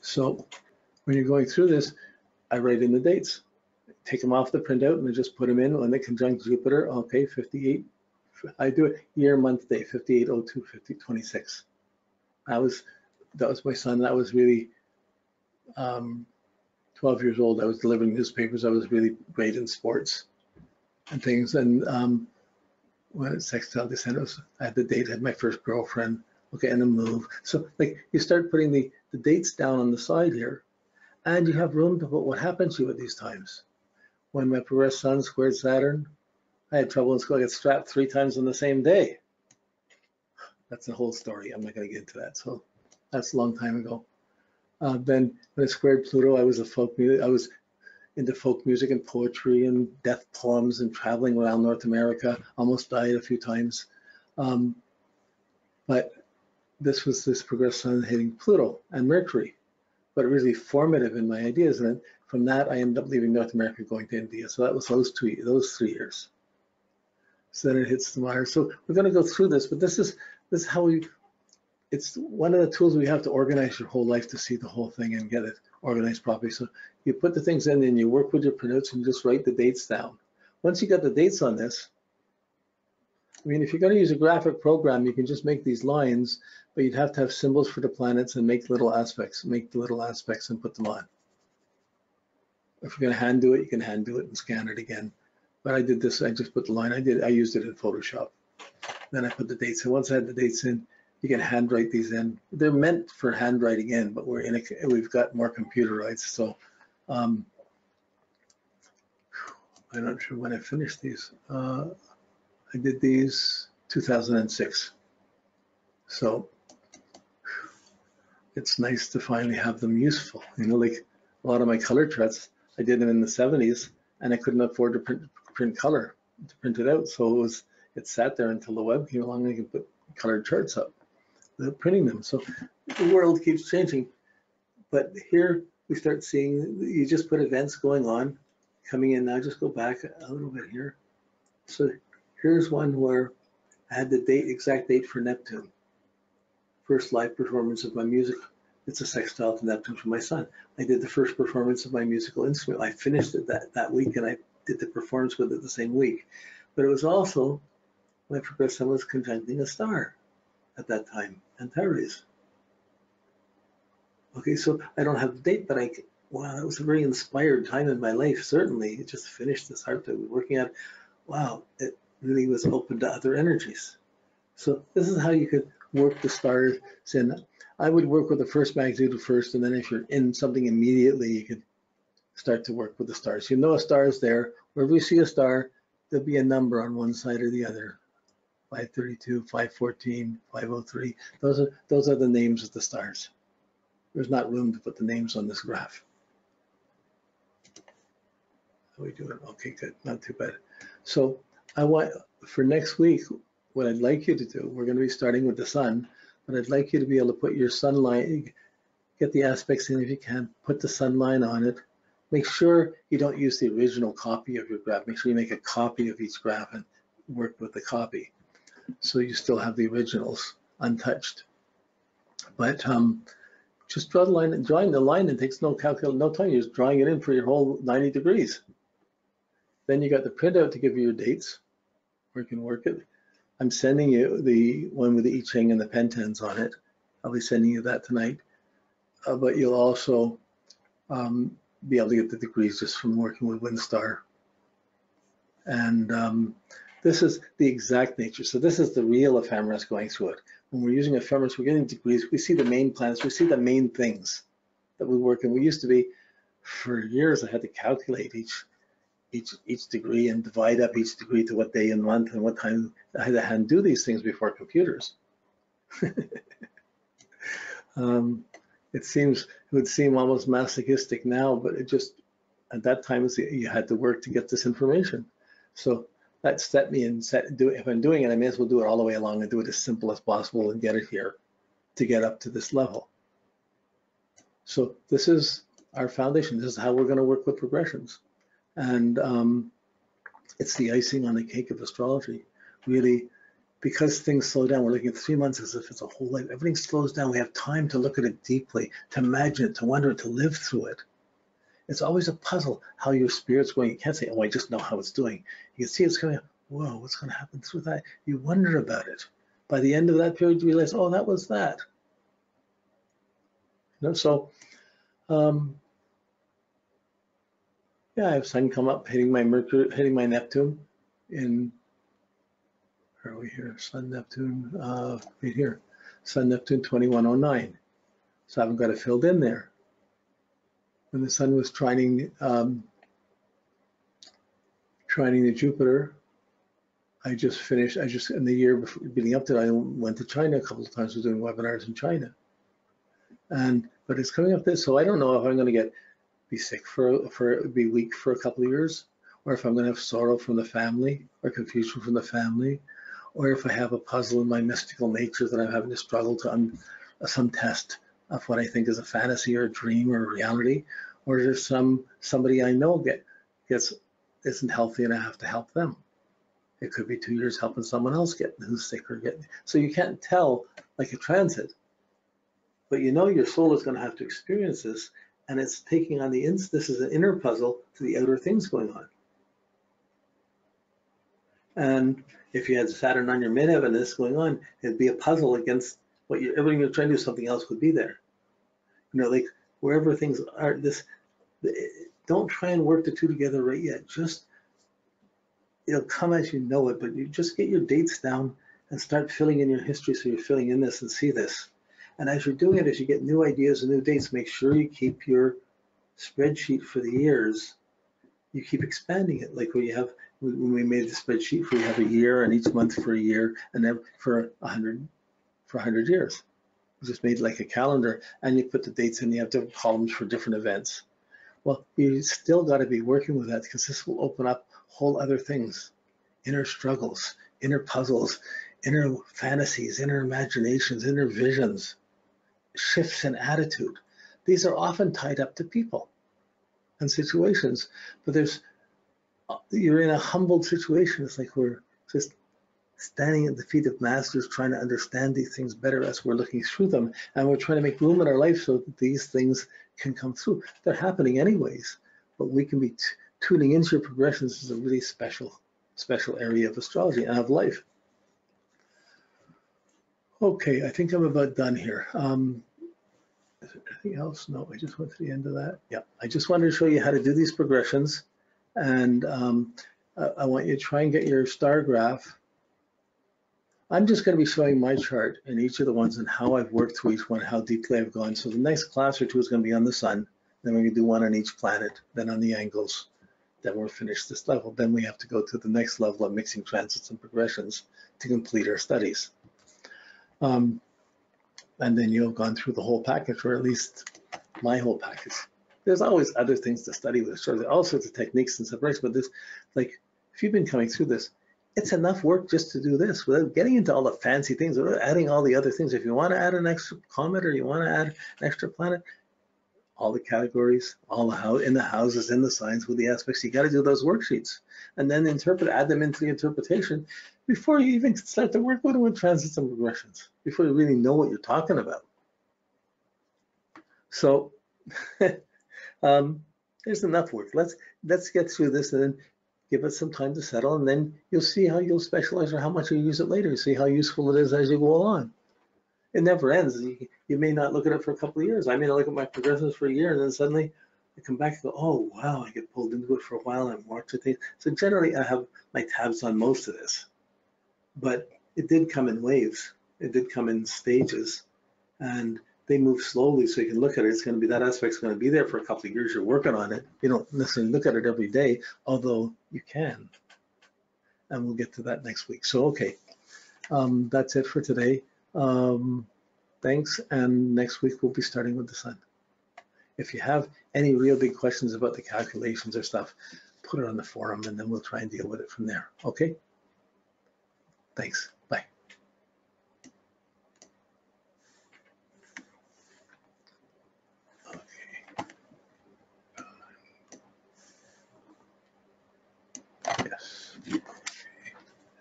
So when you're going through this, I write in the dates, take them off the printout, and I just put them in when they conjunct Jupiter. Okay, 58. I do it year, month, day, 5802, 5026. That was my son. That was really 12 years old. I was delivering newspapers. I was really great in sports and things. And when it's sextile descendants, I had the date, I had my first girlfriend. Okay, and a move. So like you start putting the dates down on the side here, and you have room to put what happens to you at these times. When my progressed sun squared Saturn, I had trouble in school. I got strapped 3 times on the same day. That's the whole story. I'm not going to get into that. So that's a long time ago. Then when I squared Pluto, I was into folk music and poetry and death poems and traveling around North America. Almost died a few times. But this was this progressed sun hitting Pluto and Mercury, but really formative in my ideas. And then from that, I ended up leaving North America, going to India. So that was those 3 years. So then it hits the Mars. So we're going to go through this, but this is how it's one of the tools we have to organize your whole life to see the whole thing and get it organized properly. So you put the things in and you work with your printouts and just write the dates down. Once you got the dates on this, I mean, if you're going to use a graphic program, you can just make these lines, but you'd have to have symbols for the planets and make the little aspects and put them on. If you're going to hand do it, you can hand do it and scan it again. But I did this, I just put the line, I used it in Photoshop. Then I put the dates in. Once I had the dates in, you can handwrite these in. They're meant for handwriting in, but we've got more computerized. So I'm not sure when I finished these. I did these 2006. So it's nice to finally have them useful. You know, like a lot of my color charts, I did them in the 70s and I couldn't afford to print color to print it out. So it sat there until the web came along and I could put colored charts up without printing them. So the world keeps changing. But here we start seeing, you just put events going on, coming in now. Just go back a little bit here. So here's one where I had the exact date for Neptune. First live performance of my music. It's a sextile to Neptune for my son. I did the first performance of my musical instrument. I finished it that week and I did the performance with it the same week. But it was also, my progressed sun was conjuncting a star at that time, Antares. Okay, so I don't have the date, but wow, it was a very inspired time in my life, certainly. It just finished this art that we were working at. Wow, it really was open to other energies. So this is how you could work the stars in. I would work with the first magnitude first, and then if you're in something immediately, you could start to work with the stars. You know a star is there. Wherever you see a star, there'll be a number on one side or the other. 532, 514, 503. Those are the names of the stars. There's not room to put the names on this graph. How are we doing? Okay, good. Not too bad. So I want, for next week, what I'd like you to do, we're going to be starting with the sun, but I'd like you to be able to put your sun line, get the aspects in if you can, put the sun line on it. Make sure you don't use the original copy of your graph. Make sure you make a copy of each graph and work with the copy, so you still have the originals untouched. But just draw the line, and drawing the line, it takes no time. You're just drawing it in for your whole 90 degrees. Then you got the printout to give you your dates, where you can work it. I'm sending you the one with the I Ching and the pentens on it. I'll be sending you that tonight. But you'll also be able to get the degrees just from working with WinStar. And this is the exact nature. So this is the real ephemeris going through it. When we're using ephemeris, we're getting degrees. We see the main planets. We see the main things that we work in. We used to be, for years, I had to calculate each degree and divide up each degree to what day and month and what time. I had to hand do these things before computers. It would seem almost masochistic now, but it just, at that time, you had to work to get this information. So that set me and if I'm doing it, I may as well do it all the way along and do it as simple as possible and get it here to get up to this level. So this is our foundation. This is how we're going to work with progressions. And it's the icing on the cake of astrology. Really, because things slow down, we're looking at 3 months as if it's a whole life. Everything slows down. We have time to look at it deeply, to imagine it, to wonder it, to live through it. It's always a puzzle how your spirit's going. You can't say, oh, I just know how it's doing. You can see it's coming, whoa, what's going to happen through that? You wonder about it. By the end of that period, you realize, oh, that was that. So, yeah, I have sun come up, hitting my Mercury, hitting my Neptune in, where are we here? Sun, Neptune, right here. Sun, Neptune 2109. So I haven't got it filled in there. When the sun was trining the Jupiter, I just finished, in the year before, leading up to it, I went to China a couple of times, was doing webinars in China. But it's coming up this, so I don't know if I'm going to be sick be weak for a couple of years, or if I'm going to have sorrow from the family, or confusion from the family, or if I have a puzzle in my mystical nature that I'm having to struggle to some test of what I think is a fantasy or a dream or a reality, or there's somebody I know isn't healthy and I have to help them. It could be 2 years helping someone else who's sick or getting. So you can't tell like a transit, but you know your soul is going to have to experience this, and it's taking on this is an inner puzzle to the outer things going on. And if you had Saturn on your midheaven and this going on, it'd be a puzzle against everything you're trying to do, something else would be there. You know, like wherever things are, don't try and work the two together right yet. Just, it'll come as you know it, but you just get your dates down and start filling in your history so you're filling in this and see this. And as you're doing it, as you get new ideas and new dates, make sure you keep your spreadsheet for the years. You keep expanding it, like when we made the spreadsheet, we have a year and each month for a year, and then for 100 years. We just made like a calendar, and you put the dates in. You have different columns for different events. Well, you still got to be working with that, because this will open up whole other things, inner struggles, inner puzzles, inner fantasies, inner imaginations, inner visions, shifts in attitude. These are often tied up to people and situations, but you're in a humbled situation. It's like we're just standing at the feet of masters, trying to understand these things better as we're looking through them, and we're trying to make room in our life so that these things can come through. They're happening anyways, but we can be tuning into your progressions is a really special area of astrology and of life. Okay, I think I'm about done here. Is there anything else? No, I just went to the end of that. Yeah, I just wanted to show you how to do these progressions, and I want you to try and get your star graph. I'm just going to be showing my chart in each of the ones and how I've worked through each one, how deeply I've gone. So the next class or two is going to be on the sun. Then we're going to do one on each planet, then on the angles. Then we're finished this level. Then we have to go to the next level of mixing transits and progressions to complete our studies. And then you've gone through the whole package, or at least my whole package. There's always other things to study with astrology, all sorts of techniques and separation, but this, like, if you've been coming through this, it's enough work just to do this without getting into all the fancy things, without adding all the other things. If you want to add an extra comet or you want to add an extra planet, all the categories, in the houses, in the signs, with the aspects, you got to do those worksheets and then add them into the interpretation before you even start to work with transits and progressions, before you really know what you're talking about. So there's enough work. Let's get through this and then give it some time to settle, and then you'll see how you'll specialize or how much you'll use it later. See how useful it is as you go along. It never ends. You may not look at it for a couple of years. I may not look at my progressions for a year, and then suddenly I come back and go, oh, wow, I get pulled into it for a while, and I'm watching things. So generally, I have my tabs on most of this. But it did come in waves. It did come in stages. And they move slowly, so you can look at it. It's going to be, that aspect's going to be there for a couple of years. You're working on it. You don't necessarily look at it every day, although you can. And we'll get to that next week. So, okay, that's it for today. Thanks, and next week we'll be starting with the sun. If you have any real big questions about the calculations or stuff, put it on the forum, and then we'll try and deal with it from there. Okay? Thanks. Bye. Yes.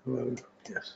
Okay. Yes.